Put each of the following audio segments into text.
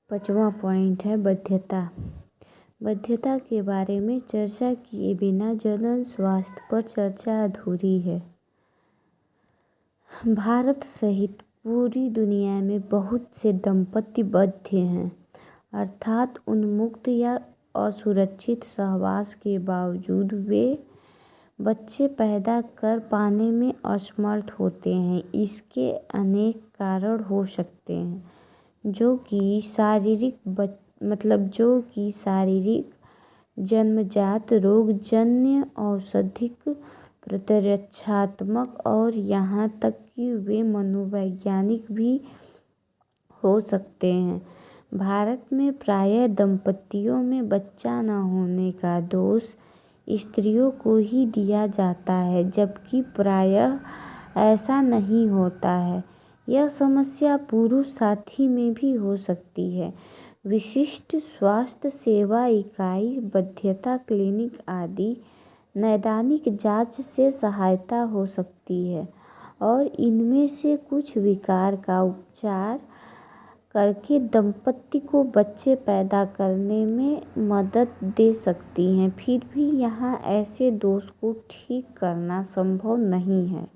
5वां पॉइंट है बाध्यता। बाध्यता के बारे में चर्चा किए बिना जनन स्वास्थ्य पर चर्चा अधूरी है। भारत सहित पूरी दुनिया में बहुत से दंपति बाध्य हैं, अर्थात उन्मुक्त या असुरक्षित सहवास के बावजूद वे बच्चे पैदा कर पाने में असमर्थ होते हैं। इसके अनेक कारण हो सकते हैं, जो कि शारीरिक, जन्मजात, रोगजन्य, औषधिक, प्रतिरक्षात्मक और यहाँ तक कि वे मनोवैज्ञानिक भी हो सकते हैं। भारत में प्रायः दंपतियों में बच्चा न होने का दोष स्त्रियों को ही दिया जाता है, जबकि प्रायः ऐसा नहीं होता है। यह समस्या पुरुष साथी में भी हो सकती है। विशिष्ट स्वास्थ्य सेवा इकाई, बाध्यता क्लिनिक आदि नैदानिक जांच से सहायता हो सकती है और इनमें से कुछ विकार का उपचार करके दंपति को बच्चे पैदा करने में मदद दे सकती हैं। फिर भी यहाँ ऐसे दोष को ठीक करना संभव नहीं है।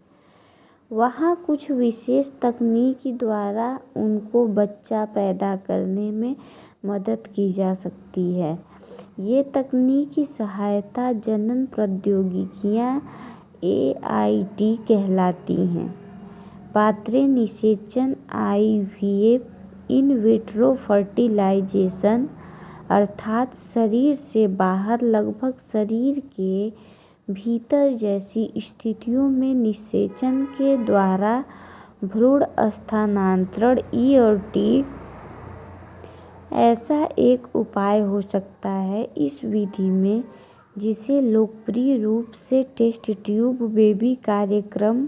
वहाँ कुछ विशेष तकनीक द्वारा उनको बच्चा पैदा करने में मदद की जा सकती है। ये तकनीकी सहायता जनन प्रौद्योगिकियाँ AIT कहलाती हैं। पात्रे निषेचन, IVF, इन विट्रो फर्टिलाइजेशन अर्थात शरीर से बाहर लगभग शरीर के भीतर जैसी स्थितियों में निषेचन के द्वारा भ्रूण स्थानांतरण ERT ऐसा एक उपाय हो सकता है। इस विधि में, जिसे लोकप्रिय रूप से टेस्ट ट्यूब बेबी कार्यक्रम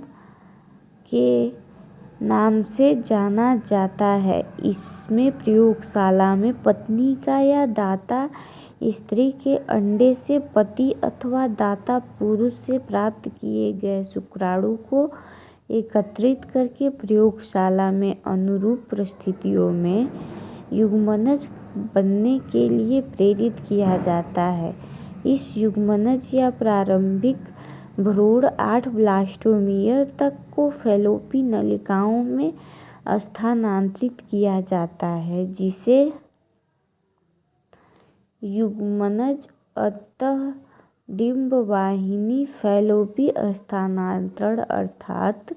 के नाम से जाना जाता है, इसमें प्रयोगशाला में पत्नी का या दाता स्त्री के अंडे से पति अथवा दाता पुरुष से प्राप्त किए गए शुक्राणु को एकत्रित करके प्रयोगशाला में अनुरूप परिस्थितियों में युग्मनज बनने के लिए प्रेरित किया जाता है। इस युग्मनज या प्रारंभिक भ्रूण 8 ब्लास्टोमियर तक को फैलोपियन नलिकाओं में स्थानांतरित किया जाता है, जिसे युग्मनज अंतःडिंबवाहिनी फैलोपी स्थानांतरण अर्थात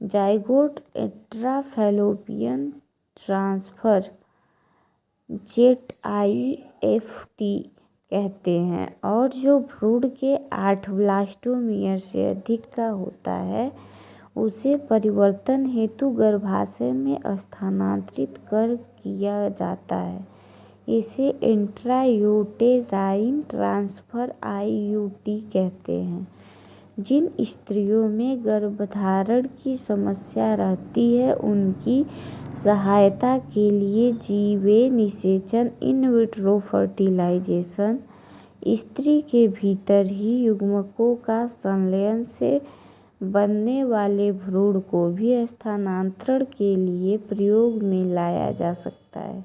जाइगोट इंट्राफैलोपियन ट्रांसफर ZIFT कहते हैं, और जो भ्रूण के 8 ब्लास्टोमियर से अधिक का होता है उसे परिवर्तन हेतु गर्भाशय में स्थानांतरित कर किया जाता है। इसे इंट्रायूटेराइन ट्रांसफर IUT कहते हैं। जिन स्त्रियों में गर्भधारण की समस्या रहती है उनकी सहायता के लिए जीवे निषेचन इन विट्रो फर्टिलाइजेशन स्त्री के भीतर ही युग्मकों का संलयन से बनने वाले भ्रूण को भी स्थानांतरण के लिए प्रयोग में लाया जा सकता है।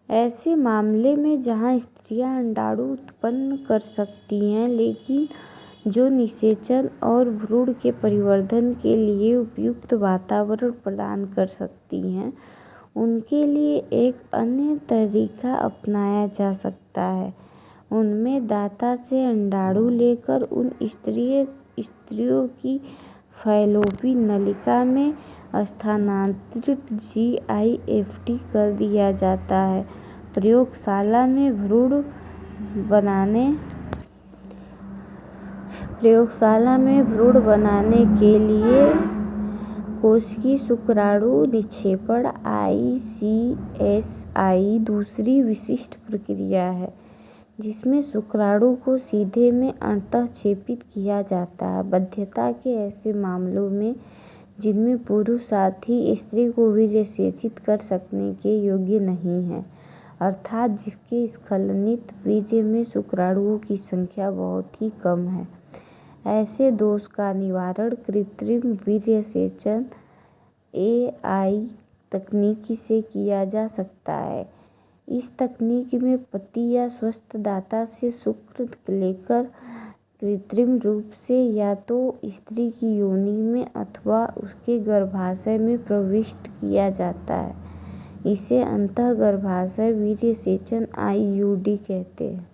ऐसे मामले में जहां स्त्रियां अंडाणु उत्पन्न कर सकती हैं लेकिन जो निषेचन और भ्रूण के परिवर्धन के लिए उपयुक्त वातावरण प्रदान कर सकती हैं, उनके लिए एक अन्य तरीका अपनाया जा सकता है। उनमें दाता से अंडाणु लेकर उन स्त्रियों की फैलोपियन नलिका में स्थानांतरित GIFT कर दिया जाता है। प्रयोगशाला में भ्रूण बनाने के लिए कोशिकीय शुक्राणु निक्षेपण ICSI दूसरी विशिष्ट प्रक्रिया है, जिसमें शुक्राणु को सीधे में अंतःक्षेपित किया जाता है। बाध्यता के ऐसे मामलों में जिनमें पुरुष साथी स्त्री को वीर्यसेचित कर सकने के योग्य नहीं है, अर्थात जिसके स्खलित वीर्य में शुक्राणुओं की संख्या बहुत ही कम है, ऐसे दोष का निवारण कृत्रिम वीर्यसेचन तकनीक से किया जा सकता है। इस तकनीक में पति या स्वस्थदाता से शुक्र लेकर कृत्रिम रूप से या तो स्त्री की योनि में अथवा उसके गर्भाशय में प्रविष्ट किया जाता है। इसे अंतःगर्भाशय वीर्यसेचन IUD कहते हैं।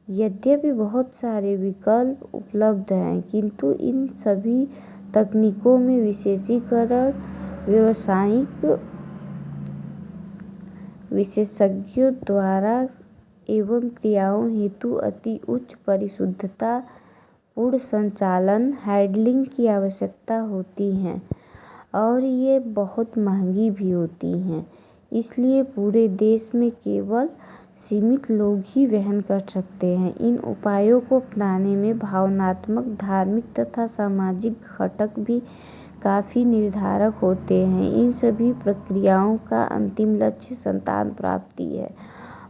यद्यपि बहुत सारे विकल्प उपलब्ध हैं, किंतु इन सभी तकनीकों में विशेषीकरण व्यावसायिक विशेषज्ञों द्वारा एवं क्रियाओं हेतु अति उच्च परिशुद्धता पूर्ण संचालन हैंडलिंग की आवश्यकता होती है और ये बहुत महंगी भी होती हैं। इसलिए पूरे देश में केवल सीमित लोग ही वहन कर सकते हैं। इन उपायों को अपनाने में भावनात्मक, धार्मिक तथा सामाजिक घटक भी काफ़ी निर्धारक होते हैं। इन सभी प्रक्रियाओं का अंतिम लक्ष्य संतान प्राप्ति है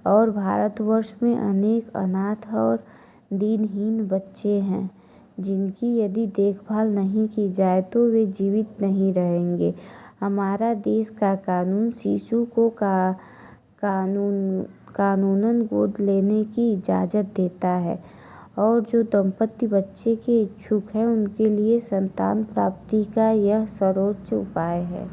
और भारतवर्ष में अनेक अनाथ और दीनहीन बच्चे हैं जिनकी यदि देखभाल नहीं की जाए तो वे जीवित नहीं रहेंगे। हमारा देश का कानून शिशु को कानूनन गोद लेने की इजाज़त देता है और जो दंपति बच्चे के इच्छुक हैं उनके लिए संतान प्राप्ति का यह सर्वोच्च उपाय है।